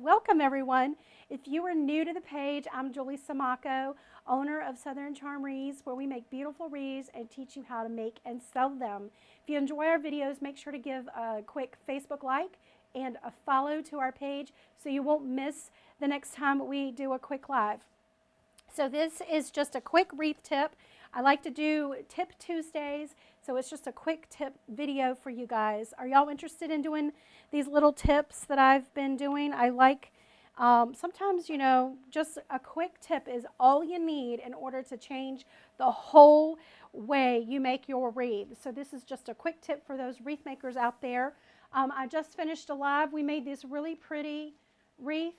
Welcome everyone. If you are new to the page, I'm Julie Samaco, owner of Southern Charm Wreaths, where we make beautiful wreaths and teach you how to make and sell them. If you enjoy our videos, make sure to give a quick Facebook like and a follow to our page so you won't miss the next time we do a quick live. So this is just a quick wreath tip. I like to do Tip Tuesdays, so it's just a quick tip video for you guys. Are y'all interested in doing these little tips that I've been doing? I like, sometimes, you know, just a quick tip is all you need in order to change the whole way you make your wreath. So this is just a quick tip for those wreath makers out there. I just finished a live. We made this really pretty wreath,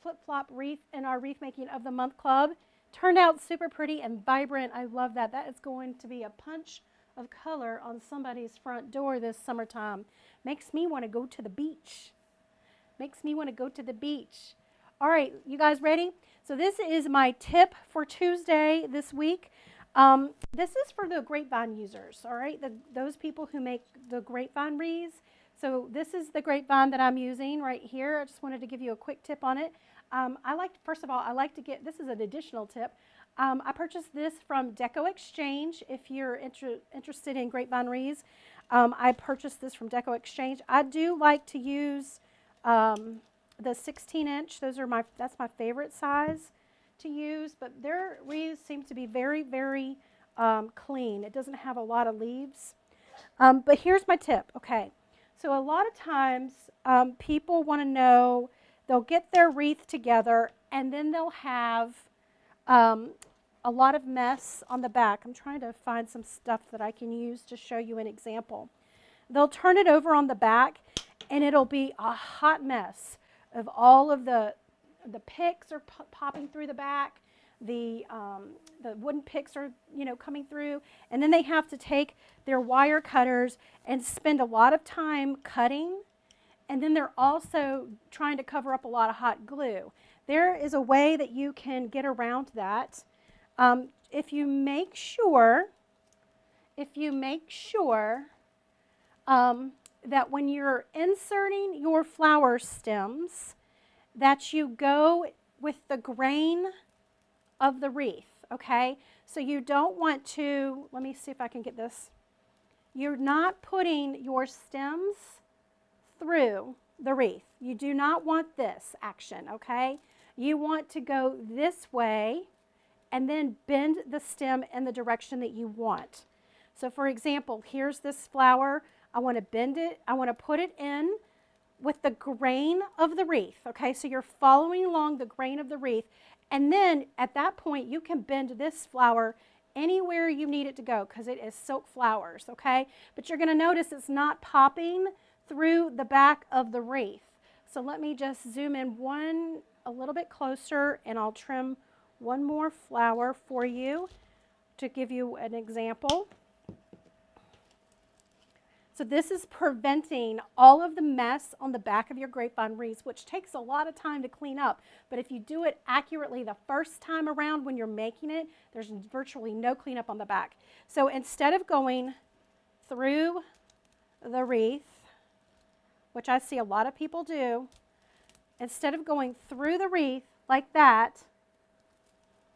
flip-flop wreath in our Wreath Making of the Month Club. Turned out super pretty and vibrant. I love that. That is going to be a punch of color on somebody's front door this summertime. Makes me want to go to the beach. Makes me want to go to the beach. All right, you guys ready? So this is my tip for Tuesday this week. This is for the Grapevine users, all right? Those people who make the Grapevine wreaths. So this is the Grapevine that I'm using right here. I just wanted to give you a quick tip on it. First of all, I like to get, this is an additional tip. I purchased this from Deco Exchange. If you're interested in Grapevine wreaths, I purchased this from Deco Exchange. I do like to use the 16-inch. That's my favorite size to use, but their wreaths seem to be very, very clean. It doesn't have a lot of leaves. But here's my tip, okay? So a lot of times people want to know, they'll get their wreath together and then they'll have a lot of mess on the back. I'm trying to find some stuff that I can use to show you an example. They'll turn it over on the back and it'll be a hot mess of all of the picks are popping through the back. The wooden picks are, coming through, and then they have to take their wire cutters and spend a lot of time cutting, and then they're also trying to cover up a lot of hot glue. There is a way that you can get around that. If you make sure that when you're inserting your flower stems, that you go with the grain of the wreath, okay? So you don't want to, let me see if I can get this. You're not putting your stems through the wreath. You do not want this action, okay? You want to go this way and then bend the stem in the direction that you want. So for example, here's this flower. I want to bend it. I want to put it in with the grain of the wreath, okay? So you're following along the grain of the wreath, and then at that point you can bend this flower anywhere you need it to go because it is silk flowers, okay? But you're going to notice it's not popping through the back of the wreath. So let me just zoom in a little bit closer, and I'll trim one more flower for you to give you an example. So this is preventing all of the mess on the back of your Grapevine wreaths, which takes a lot of time to clean up. But if you do it accurately the first time around when you're making it, there's virtually no cleanup on the back. So instead of going through the wreath, which I see a lot of people do, instead of going through the wreath like that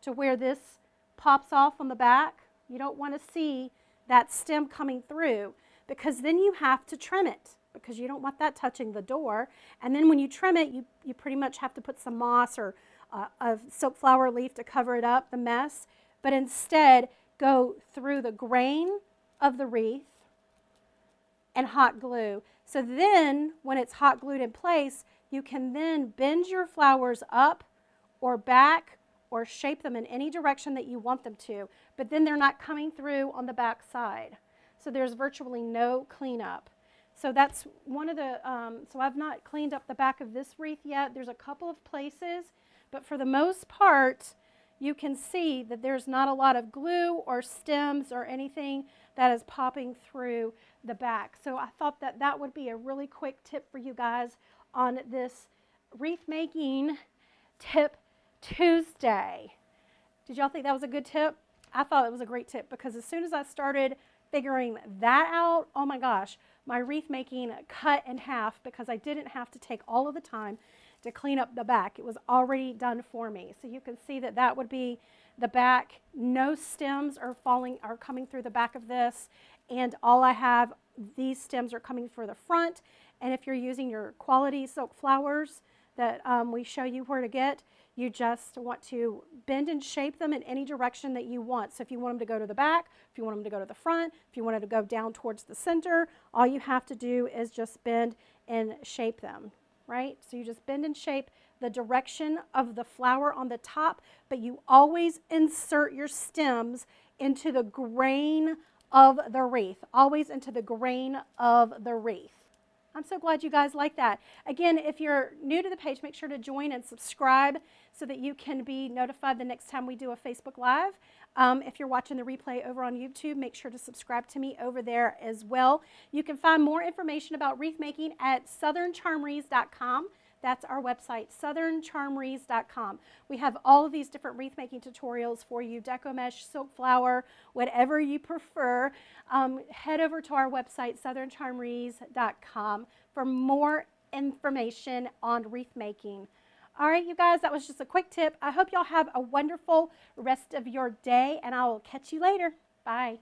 to where this pops off on the back, you don't want to see that stem coming through, because then you have to trim it because you don't want that touching the door. And then when you trim it, you pretty much have to put some moss or a silk flower leaf to cover it up, the mess. But instead, go through the grain of the wreath and hot glue. So then, when it's hot glued in place, you can then bend your flowers up or back or shape them in any direction that you want them to. But then they're not coming through on the back side. So there's virtually no cleanup. So that's one of the, so I've not cleaned up the back of this wreath yet. There's a couple of places, but for the most part, you can see that there's not a lot of glue or stems or anything that is popping through the back. So I thought that that would be a really quick tip for you guys on this wreath making tip Tuesday. Did y'all think that was a good tip? I thought it was a great tip because as soon as I started figuring that out, oh my gosh, my wreath making cut in half because I didn't have to take all of the time to clean up the back. It was already done for me. So you can see that that would be the back. No stems are coming through the back of this, and all I have, these stems are coming for the front. And if you're using your quality silk flowers that we show you where to get, you just want to bend and shape them in any direction that you want. So if you want them to go to the back, if you want them to go to the front, if you want it to go down towards the center, all you have to do is just bend and shape them, right? So you just bend and shape the direction of the flower on the top, but you always insert your stems into the grain of the wreath, always into the grain of the wreath. I'm so glad you guys like that. Again, if you're new to the page, make sure to join and subscribe so that you can be notified the next time we do a Facebook Live. If you're watching the replay over on YouTube, make sure to subscribe to me over there as well. You can find more information about wreath making at southerncharmwreaths.com. That's our website, southerncharmwreaths.com. We have all of these different wreath making tutorials for you, deco mesh, silk flower, whatever you prefer. Head over to our website, southerncharmwreaths.com, for more information on wreath making. All right, you guys, that was just a quick tip. I hope y'all have a wonderful rest of your day, and I will catch you later. Bye.